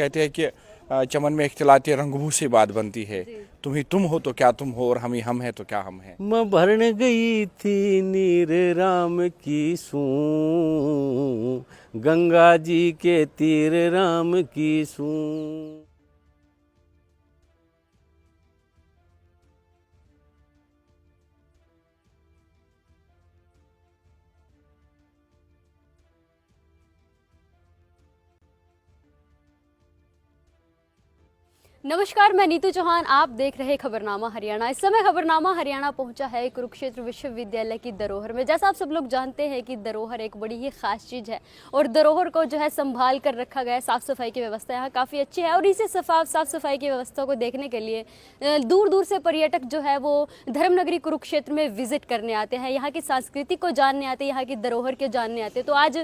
कहते हैं कि चमन में इख्तिलाती रंगबू से बात बनती है। तुम ही तुम हो तो क्या तुम हो, और हम ही हम है तो क्या हम हैं। मैं भरने गई थी नीर राम की सूं, गंगा जी के तीर राम की सूं। नमस्कार, मैं नीतू चौहान। आप देख रहे खबरनामा हरियाणा। इस समय खबरनामा हरियाणा पहुंचा है कुरुक्षेत्र विश्वविद्यालय की धरोहर में। जैसा आप सब लोग जानते हैं कि धरोहर एक बड़ी ही खास चीज़ है और धरोहर को जो है संभाल कर रखा गया है। साफ़ सफाई की व्यवस्था यहाँ काफ़ी अच्छी है और इसी साफ़ सफाई की व्यवस्था को देखने के लिए दूर दूर से पर्यटक जो है वो धर्मनगरी कुरुक्षेत्र में विजिट करने आते हैं, यहाँ की संस्कृति को जानने आते हैं, यहाँ की धरोहर के जानने आते हैं। तो आज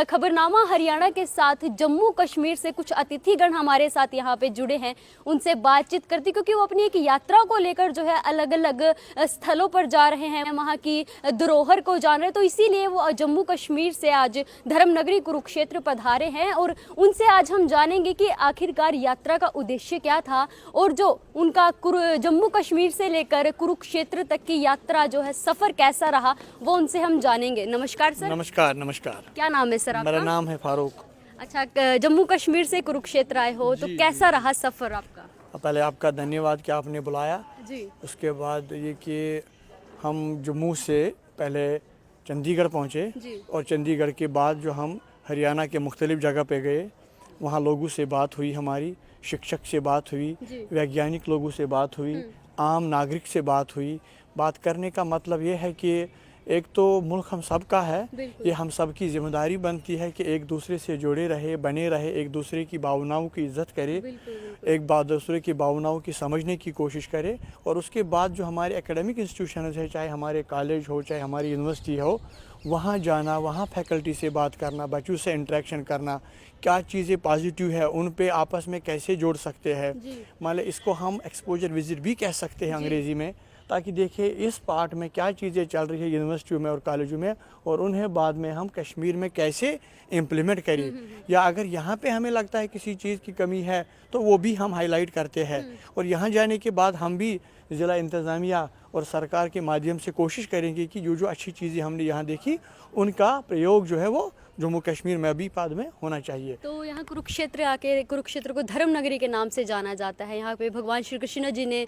खबरनामा हरियाणा के साथ जम्मू कश्मीर से कुछ अतिथिगण हमारे साथ यहाँ पे जुड़े हैं, उनसे बातचीत करती, क्योंकि वो अपनी एक यात्रा को लेकर जो है अलग अलग स्थलों पर जा रहे हैं, वहाँ की धरोहर को जान रहे हैं। तो इसीलिए वो जम्मू कश्मीर से आज धर्मनगरी कुरुक्षेत्र पधारे हैं और उनसे आज हम जानेंगे कि आखिरकार यात्रा का उद्देश्य क्या था और जो उनका जम्मू कश्मीर से लेकर कुरुक्षेत्र तक की यात्रा जो है सफर कैसा रहा, वो उनसे हम जानेंगे। नमस्कार सर। नमस्कार। नमस्कार। क्या नाम है सर आपका? मेरा नाम है फारूक। अच्छा, जम्मू कश्मीर से कुरुक्षेत्र आए हो तो कैसा रहा सफर आपका? पहले आपका धन्यवाद कि आपने बुलाया जी। उसके बाद ये कि हम जम्मू से पहले चंडीगढ़ पहुँचे और चंडीगढ़ के बाद जो हम हरियाणा के मुख्तलिफ जगह पे गए, वहाँ लोगों से बात हुई, हमारी शिक्षक से बात हुई, वैज्ञानिक लोगों से बात हुई, आम नागरिक से बात हुई। बात करने का मतलब ये है कि एक तो मुल्क हम सब का है, ये हम सब की जिम्मेदारी बनती है कि एक दूसरे से जुड़े रहे, बने रहे, एक दूसरे की भावनाओं की इज्जत करे, एक दूसरे की भावनाओं की समझने की कोशिश करे। और उसके बाद जो हमारे एकेडमिक इंस्टीट्यूशन है, चाहे हमारे कॉलेज हो, चाहे हमारी यूनिवर्सिटी हो, वहाँ जाना, वहाँ फैकल्टी से बात करना, बच्चों से इंटरेक्शन करना, क्या चीज़ें पॉजिटिव है उन पे आपस में कैसे जोड़ सकते हैं। मान लें इसको हम एक्सपोजर विजिट भी कह सकते हैं अंग्रेज़ी में, ताकि देखें इस पार्ट में क्या चीज़ें चल रही है यूनिवर्सिटियों में और कॉलेजों में, और उन्हें बाद में हम कश्मीर में कैसे इम्प्लीमेंट करें, या अगर यहाँ पे हमें लगता है किसी चीज़ की कमी है तो वो भी हम हाईलाइट करते हैं। और यहाँ जाने के बाद हम भी ज़िला इंतज़ामिया और सरकार के माध्यम से कोशिश करेंगे कि जो अच्छी चीज़ें हमने यहाँ देखी उनका प्रयोग जो है वो जम्मू कश्मीर में भी बाद में होना चाहिए। तो यहाँ कुरुक्षेत्र आके, कुरुक्षेत्र को धर्मनगरी के नाम से जाना जाता है। यहाँ पे भगवान श्री कृष्ण जी ने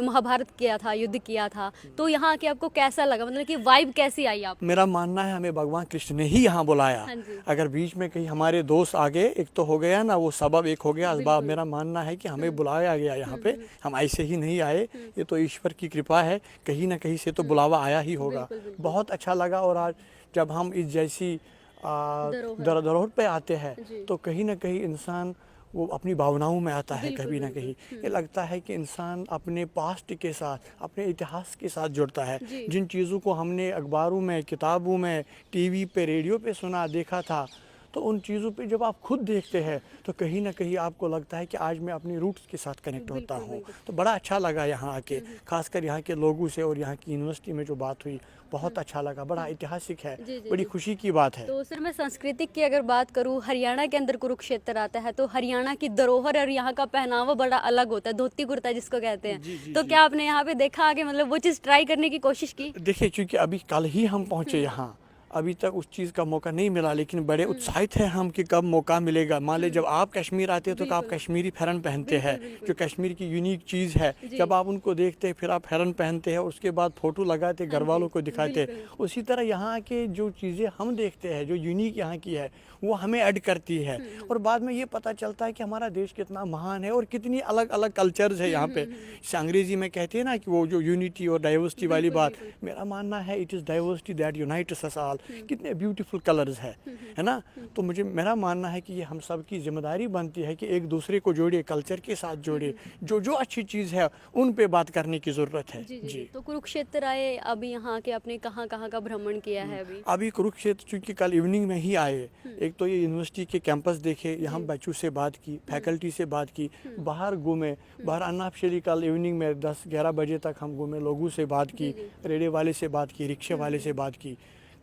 महाभारत किया था, युद्ध किया था। तो यहाँ आके आपको कैसा लगा, मतलब कि वाइब कैसी आई आप? मेरा मानना है हमें भगवान कृष्ण ने ही यहाँ बुलाया। हाँ, अगर बीच में कहीं हमारे दोस्त आ गए, एक तो हो गया ना वो सबब, एक हो गया असबाब। मेरा मानना है कि हमें बुलाया गया यहाँ पे, हम ऐसे ही नहीं आए, ये तो ईश्वर की कृपा है, कहीं ना कहीं से तो बुलावा आया ही होगा। बहुत अच्छा लगा। और आज जब हम इस जैसी धरोहर पे आते हैं तो कहीं ना कहीं इंसान वो अपनी भावनाओं में आता है। कभी ना कहीं ये लगता है कि इंसान अपने पास्ट के साथ, अपने इतिहास के साथ जुड़ता है। जिन चीज़ों को हमने अखबारों में, किताबों में, टीवी पे, रेडियो पे सुना, देखा था, तो उन चीज़ों पे जब आप खुद देखते हैं तो कहीं ना कहीं आपको लगता है कि आज मैं अपनी रूट्स के साथ कनेक्ट होता हूँ। तो बड़ा अच्छा लगा यहाँ आके, खासकर यहाँ के लोगों से और यहाँ की यूनिवर्सिटी में जो बात हुई, बहुत अच्छा लगा। बड़ा ऐतिहासिक है, बड़ी खुशी की बात है। तो सर, मैं सांस्कृतिक की अगर बात करूँ, हरियाणा के अंदर कुरुक्षेत्र आता है तो हरियाणा की धरोहर और यहाँ का पहनावा बड़ा अलग होता है, धोती कुर्ता जिसको कहते हैं। तो क्या आपने यहाँ पे देखा आगे, मतलब वो चीज़ ट्राई करने की कोशिश की? देखिए, चूँकि अभी कल ही हम पहुँचे यहाँ, अभी तक उस चीज़ का मौका नहीं मिला, लेकिन बड़े उत्साहित हैं हम कि कब मौका मिलेगा। मान ले जब आप कश्मीर आते हैं तो आप कश्मीरी फ़ैरन पहनते हैं, जो कश्मीर की यूनिक चीज़ है। जब आप उनको देखते हैं फिर आप फ़ैरन पहनते हैं, उसके बाद फ़ोटो लगाते, घर वालों को दिखाते। उसी तरह यहाँ के जो चीज़ें हम देखते हैं, जो यूनिक यहाँ की है, वो हमें ऐड करती है। और बाद में ये पता चलता है कि हमारा देश कितना महान है और कितनी अलग अलग कल्चर्स है यहाँ पे। जैसे अंग्रेज़ी में कहते हैं ना कि वो जो यूनिटी और डाइवर्सिटी वाली बात, मेरा मानना है it is diversity that unites us all. कितने ब्यूटीफुल कलर्स है ना। तो मेरा मानना है कि ये हम सब की जिम्मेदारी बनती है कि एक दूसरे को जोड़े, कल्चर के साथ जोड़े, जो अच्छी चीज़ है उन पे बात करने की ज़रूरत है। जी। तो कुरुक्षेत्र आए, अभी यहाँ के आपने कहाँ कहाँ का भ्रमण किया है? अभी कुरुक्षेत्र चूँकि कल इवनिंग में ही आए, एक तो ये यूनिवर्सिटी के कैंपस देखे, यहाँ बच्चों से बात की, फैकल्टी से बात की, बाहर घूमे, बाहर अनऑफिशियली कल इवनिंग में 10-11 बजे तक हम घूमे, लोगों से बात की, रेडे वाले से बात की, रिक्शे वाले से बात की।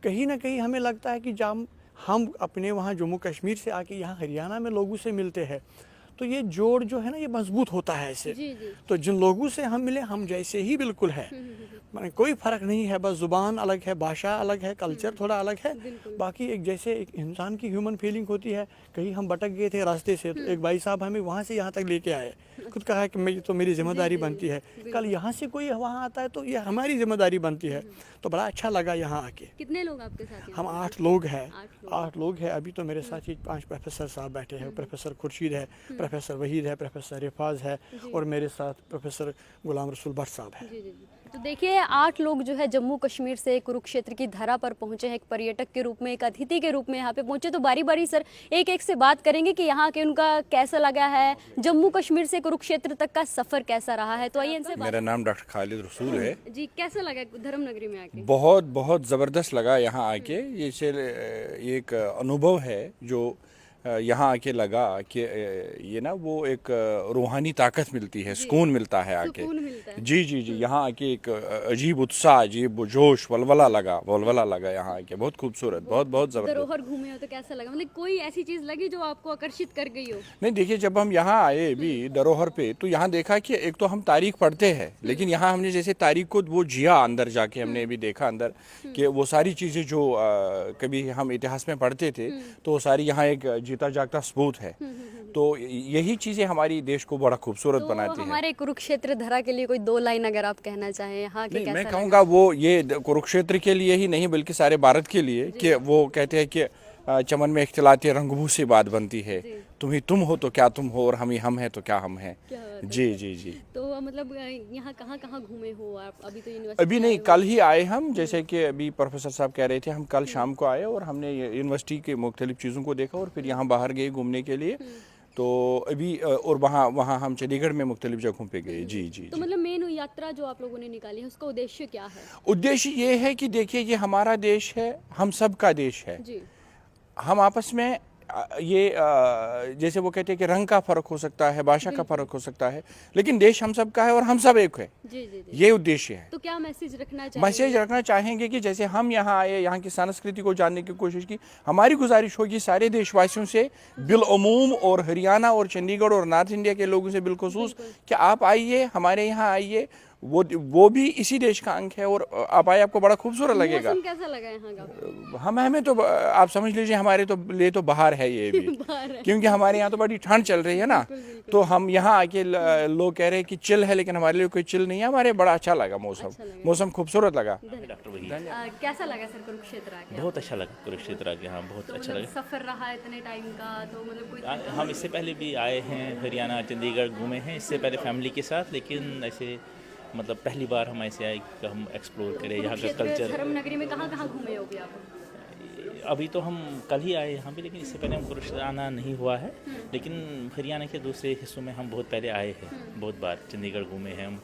कहीं ना कहीं हमें लगता है कि जब हम अपने वहाँ जम्मू कश्मीर से आके यहाँ हरियाणा में लोगों से मिलते हैं तो ये जोड़ जो है ना ये मजबूत होता है ऐसे। जी जी। तो जिन लोगों से हम मिले हम जैसे ही बिल्कुल है, माने कोई फ़र्क नहीं है, बस ज़ुबान अलग है, भाषा अलग है, कल्चर थोड़ा अलग है, बाकी एक जैसे एक इंसान की ह्यूमन फीलिंग होती है। कहीं हम भटक गए थे रास्ते से, तो एक भाई साहब हमें वहाँ से यहाँ तक लेके आए, खुद कहा कि मैं तो मेरी जिम्मेदारी बनती है, कल यहाँ से कोई वहाँ आता है तो ये हमारी जिम्मेदारी बनती है। तो बड़ा अच्छा लगा यहाँ आके। कितने लोग आपके साथ हैं? हम 8 लोग हैं। 8 लोग हैं। अभी तो मेरे साथ ही 5 प्रोफेसर साहब बैठे हैं। प्रोफेसर खुर्शीद है, प्रोफेसर वहीद है, प्रोफेसर रिफाज है और मेरे साथ प्रोफेसर गुलाम रसूल भट्ट साहब है। जी जी जी। तो देखिए 8 लोग जो है जम्मू कश्मीर से कुरुक्षेत्र की धरा पर पहुंचे हैं, एक पर्यटक के रूप में, एक अतिथि के रूप में यहाँ पे पहुंचे। तो बारी बारी सर एक एक से बात करेंगे कि यहाँ के उनका कैसा लगा है, जम्मू कश्मीर से कुरुक्षेत्र तक का सफ़र कैसा रहा है। तो आइए इनसे मेरा नाम डॉक्टर खालिद रसूल है जी। कैसा लगा धर्म नगरी में आके? बहुत बहुत ज़बरदस्त लगा यहाँ आके। ये एक अनुभव है जो यहाँ आके लगा कि ये ना वो एक रूहानी ताकत मिलती है, सुकून मिलता है आके। सुकून मिलता है। जी जी जी। यहाँ आके एक अजीब उत्साह, अजीब जोश, वलवला लगा यहाँ आके। बहुत खूबसूरत, बहुत बहुत ज़बरदस्त। धरोहर घूमे हो तो कैसा लगा, मतलब कोई ऐसी चीज़ लगी जो आपको आकर्षित कर गई हो? नहीं देखिए, जब हम यहाँ आए भी धरोहर पे तो यहाँ देखा कि एक तो हम तारीख पढ़ते हैं, लेकिन यहाँ हमने जैसे तारीख को वो जिया अंदर जाके, हमने भी देखा अंदर कि वो सारी चीज़ें जो कभी हम इतिहास में पढ़ते थे तो वो सारी यहाँ एक जीता जागता सबूत है। तो यही चीज़ें हमारी देश को बड़ा खूबसूरत बनाती है। हमारे कुरुक्षेत्र धरा के लिए कोई 2 लाइन अगर आप कहना चाहें यहाँ के, कैसा मैं लगा? कहूँगा वो ये कुरुक्षेत्र के लिए ही नहीं बल्कि सारे भारत के लिए, कि वो कहते हैं कि चमन में इख्तिलाती रंगभूं से बात बनती है, तुम ही तुम हो तो क्या तुम हो और हम ही हम हैं तो क्या हम हैं। जी जी जी। तो मतलब यहाँ कहाँ कहाँ घूमे हो आप? अभी तो यूनिवर्सिटी अभी नहीं, कल ही आए हम। जैसे कि अभी प्रोफेसर साहब कह रहे थे, हम कल शाम को आए और हमने यूनिवर्सिटी के मुख्तलिफ चीज़ों को देखा और फिर यहाँ बाहर गए घूमने के लिए। तो अभी और वहाँ हम चंडीगढ़ में मुख्तलिफ जगहों पे गए। जी जी। तो मतलब मेन यात्रा जो आप लोगों ने निकाली है उसका उद्देश्य क्या है? उद्देश्य ये है कि देखिए, ये हमारा देश है, हम सब का देश है। जी। हम आपस में ये जैसे वो कहते हैं कि रंग का फ़र्क हो सकता है, भाषा का फ़र्क हो सकता है, लेकिन देश हम सब का है और हम सब एक है। जी जी जी। ये उद्देश्य है। तो क्या मैसेज रखना चाहिए? मैसेज रखना चाहेंगे कि जैसे हम यहाँ आए, यहाँ की संस्कृति को जानने की कोशिश की, हमारी गुजारिश होगी सारे देशवासियों से बिलअमूम और हरियाणा और चंडीगढ़ और नॉर्थ इंडिया के लोगों से बिलखुसूस कि आप आइए, हमारे यहाँ आइए। वो भी इसी देश का अंग है और आप आए, आपको बड़ा खूबसूरत लगेगा। मौसम कैसा लगा यहाँ का? हमें तो आप समझ लीजिए हमारे तो लिए तो बाहर है ये भी बाहर है। क्योंकि हमारे यहाँ तो बड़ी ठंड चल रही है ना। तो हम यहाँ आके लोग कह रहे हैं कि चिल है, लेकिन हमारे लिए कोई चिल नहीं है। हमारे बड़ा अच्छा लगा मौसम खूबसूरत लगा। डॉक्टर वही कैसा लगा सर कुरुक्षेत्र आके? बहुत अच्छा लगा कुरुक्षेत्र आके। हाँ बहुत तो अच्छा मतलब लगा। सफ़र रहा इतने टाइम का, तो मतलब कोई हम इससे पहले भी आए हैं, हरियाणा चंडीगढ़ घूमे हैं इससे पहले फैमिली के साथ, लेकिन ऐसे मतलब पहली बार हम ऐसे आए कि हम एक्सप्लोर करें यहाँ का कल्चर। धर्म नगरी में कहाँ कहाँ घूमे होगे आप? अभी तो हम कल ही आए यहाँ पे, लेकिन इससे पहले हम कुरुक्षेत्र आना नहीं हुआ है। लेकिन हरियाणा के दूसरे हिस्सों में हम बहुत पहले आए हैं, बहुत बार चंडीगढ़ घूमे हैं हम।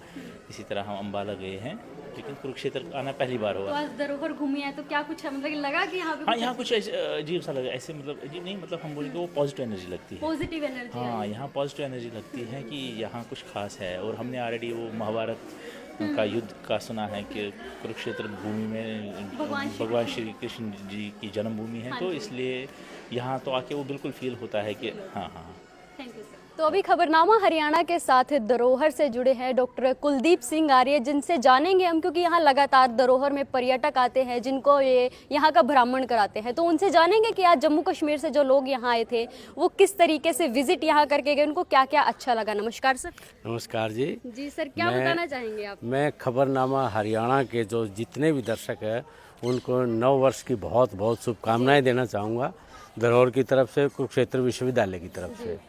इसी तरह हम अम्बाला गए हैं, लेकिन कुरुक्षेत्र आना पहली बार तो हुआ। आज धरोहर घूमी है तो क्या कुछ मतलब लगा कि यहाँ पे हाँ यहाँ कुछ अजीब सा लगा, ऐसे मतलब अजीब नहीं, मतलब हम बोलेंगे वो पॉजिटिव एनर्जी लगती है। Positive energy? हाँ यहाँ पॉजिटिव एनर्जी लगती है कि यहाँ कुछ खास है। और हमने ऑलरेडी वो महाभारत का युद्ध का सुना है कि कुरुक्षेत्र भूमि में भगवान श्री कृष्ण जी की जन्मभूमि है। तो इसलिए यहाँ तो आके वो बिल्कुल फील होता है कि हाँ हाँ। Thank you sir. तो अभी खबरनामा हरियाणा के साथ धरोहर से जुड़े हैं डॉक्टर कुलदीप सिंह आर्य, जिनसे जानेंगे हम, क्योंकि यहाँ लगातार धरोहर में पर्यटक आते हैं जिनको ये यहाँ का भ्रमण कराते हैं। तो उनसे जानेंगे कि आज जम्मू कश्मीर से जो लोग यहाँ आए थे वो किस तरीके से विजिट यहाँ करके गए, उनको क्या क्या अच्छा लगा। नमस्कार सर। नमस्कार जी। जी सर, क्या बताना चाहेंगे आप? मैं खबरनामा हरियाणा के जो जितने भी दर्शक हैं उनको नव वर्ष की बहुत बहुत शुभकामनाएं देना चाहूँगा, धरोहर की तरफ से, कुरुक्षेत्र विश्वविद्यालय की तरफ से।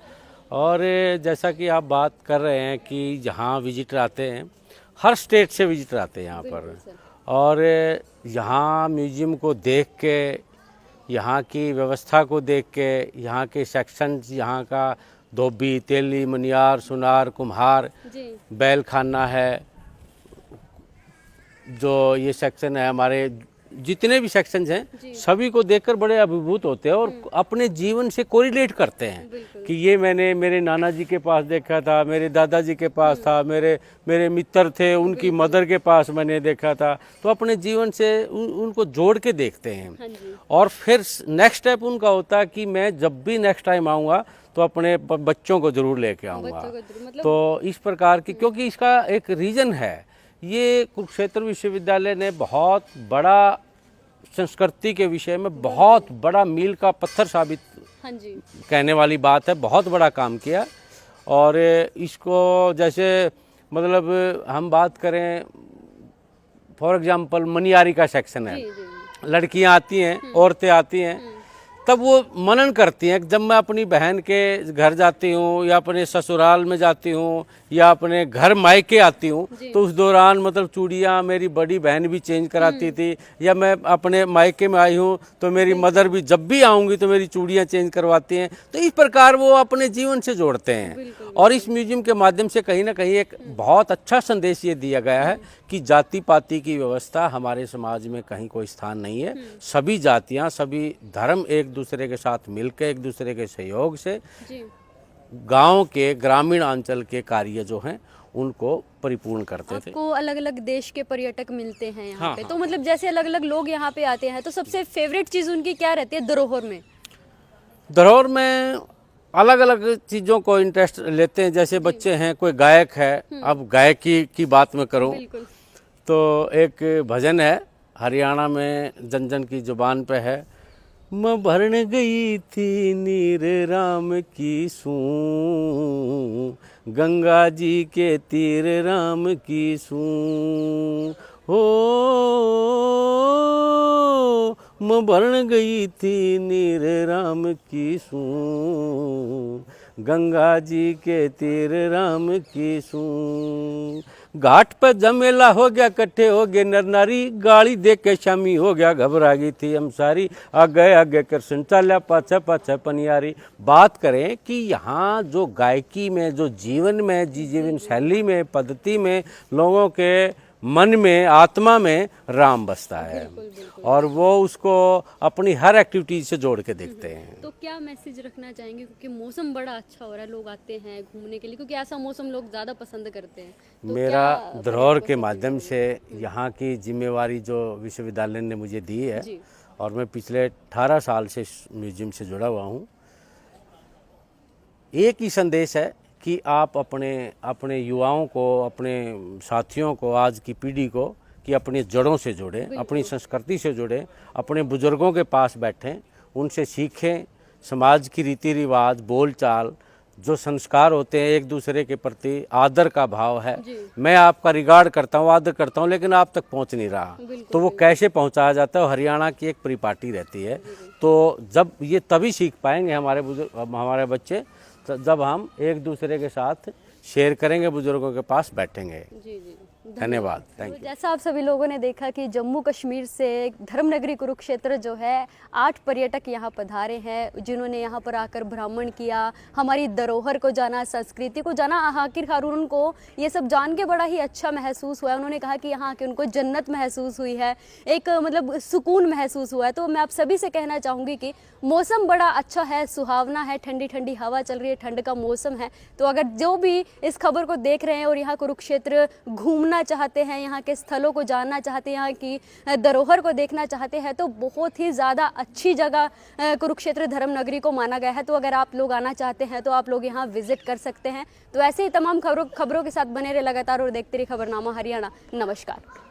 और जैसा कि आप बात कर रहे हैं कि जहाँ विजिटर आते हैं, हर स्टेट से विजिटर आते हैं यहाँ पर, और यहाँ म्यूजियम को देख के, यहाँ की व्यवस्था को देख के, यहाँ के सेक्शन, यहाँ का धोबी, तेली, मनियार, सुनार, कुम्हार, बैल खाना है, जो ये सेक्शन है, हमारे जितने भी सेक्शंस हैं सभी को देखकर बड़े अभिभूत होते हैं और अपने जीवन से कोरिलेट करते हैं कि ये मैंने मेरे नाना जी के पास देखा था, मेरे दादाजी के पास था, मेरे मित्र थे उनकी मदर के पास मैंने देखा था। तो अपने जीवन से उनको जोड़ के देखते हैं। और फिर नेक्स्ट स्टेप उनका होता है कि मैं जब भी नेक्स्ट टाइम आऊँगा तो अपने बच्चों को ज़रूर लेके आऊँगा। बच्चों को जरूर, मतलब तो इस प्रकार की, क्योंकि इसका एक रीज़न है, ये कुरुक्षेत्र विश्वविद्यालय ने बहुत बड़ा संस्कृति के विषय में बहुत बड़ा मील का पत्थर साबित हाँ जी, कहने वाली बात है, बहुत बड़ा काम किया। और इसको जैसे मतलब हम बात करें, फॉर एग्जांपल मनियारी का सेक्शन है, जी जी, लड़कियां आती हैं, औरतें आती हैं, तब वो मनन करती हैं। जब मैं अपनी बहन के घर जाती हूँ या अपने ससुराल में जाती हूँ या अपने घर मायके आती हूँ, तो उस दौरान मतलब चूड़ियाँ मेरी बड़ी बहन भी चेंज कराती थी, या मैं अपने मायके में आई हूँ तो मेरी मदर भी जब भी आऊँगी तो मेरी चूड़ियाँ चेंज करवाती हैं। तो इस प्रकार वो अपने जीवन से जोड़ते हैं। और इस म्यूजियम के माध्यम से कहीं ना कहीं एक बहुत अच्छा संदेश ये दिया गया है कि जाति पाति की व्यवस्था हमारे समाज में कहीं कोई स्थान नहीं है। सभी जातियाँ, सभी धर्म एक दूसरे के साथ मिलकर, एक दूसरे के सहयोग से जी। गांव के, ग्रामीण अंचल के कार्य जो हैं उनको परिपूर्ण करते थे। आपको अलग अलग देश के पर्यटक मिलते हैं यहाँ हाँ, पे, हाँ। तो मतलब जैसे अलग अलग लोग यहाँ पे आते हैं, तो सबसे फेवरेट चीज़ उनकी क्या रहती है धरोहर में? धरोहर में अलग अलग चीज़ों को इंटरेस्ट लेते हैं। जैसे बच्चे हैं, कोई गायक है, अब गायकी की बात मैं करूं बिल्कुल। तो एक भजन है, हरियाणा में जन जन की जुबान पे है, मैं भरन गई थी नीर राम की सूं, गंगा जी के तीर राम की सूं, हो मैं भरन गई थी नीर राम की सूं, गंगा जी के तीर राम की सूं। घाट पर जमेला हो गया, इकट्ठे हो गए नर नारी, गाड़ी देख के शामी हो गया, घबरा गई थी हम सारी, आगे कृष्ण चाल्या पाछे पाछे पनियारी। बात करें कि यहाँ जो गायकी में, जो जीवन में, जीवन शैली में, पद्धति में, लोगों के मन में, आत्मा में राम बसता है। और वो उसको अपनी हर एक्टिविटी से जोड़ के देखते हैं। तो क्या मैसेज रखना चाहेंगे, क्योंकि मौसम बड़ा अच्छा हो रहा है, लोग आते हैं घूमने के लिए, क्योंकि ऐसा मौसम लोग ज़्यादा पसंद करते हैं, तो मेरा क्या धरोहर पर्यटकों के से माध्यम से यहाँ की जिम्मेवारी जो विश्वविद्यालय ने मुझे दी है, जी। और मैं पिछले 18 साल से इस म्यूजियम से जुड़ा हुआ हूँ, एक ही संदेश है कि आप अपने युवाओं को, अपने साथियों को, आज की पीढ़ी को, कि अपनी जड़ों से जुड़ें, अपनी संस्कृति से जुड़ें, अपने बुजुर्गों के पास बैठें, उनसे सीखें। समाज की रीति रिवाज, बोलचाल, जो संस्कार होते हैं, एक दूसरे के प्रति आदर का भाव है। मैं आपका रिगार्ड करता हूँ, आदर करता हूँ, लेकिन आप तक पहुँच नहीं रहा, तो वो कैसे पहुँचाया जाता है? हरियाणा की एक परिपाटी रहती है। तो जब ये तभी सीख पाएंगे हमारे बच्चे, तो जब हम एक दूसरे के साथ शेयर करेंगे, बुजुर्गों के पास बैठेंगे। जी जी, धन्यवाद, थैंक यू। जैसा आप सभी लोगों ने देखा कि जम्मू कश्मीर से धर्मनगरी कुरुक्षेत्र जो है, 8 पर्यटक यहाँ पधारे हैं, जिन्होंने यहाँ पर आकर भ्रमण किया, हमारी धरोहर को जाना, संस्कृति को जाना। आखिरकार उनको ये सब जान के बड़ा ही अच्छा महसूस हुआ है। उन्होंने कहा कि यहाँ आके उनको जन्नत महसूस हुई है, एक मतलब सुकून महसूस हुआ है। तो मैं आप सभी से कहना चाहूँगी कि मौसम बड़ा अच्छा है, सुहावना है, ठंडी ठंडी हवा चल रही है, ठंड का मौसम है। तो अगर जो भी इस खबर को देख रहे हैं और यहाँ कुरुक्षेत्र घूमना चाहते हैं, यहाँ के स्थलों को जानना चाहते हैं, यहाँ की धरोहर को देखना चाहते हैं, तो बहुत ही ज़्यादा अच्छी जगह कुरुक्षेत्र धर्मनगरी को माना गया है। तो अगर आप लोग आना चाहते हैं तो आप लोग यहाँ विजिट कर सकते हैं। तो ऐसे ही तमाम खबरों के साथ बने रहे लगातार और देखते रहिए खबरनामा हरियाणा। नमस्कार।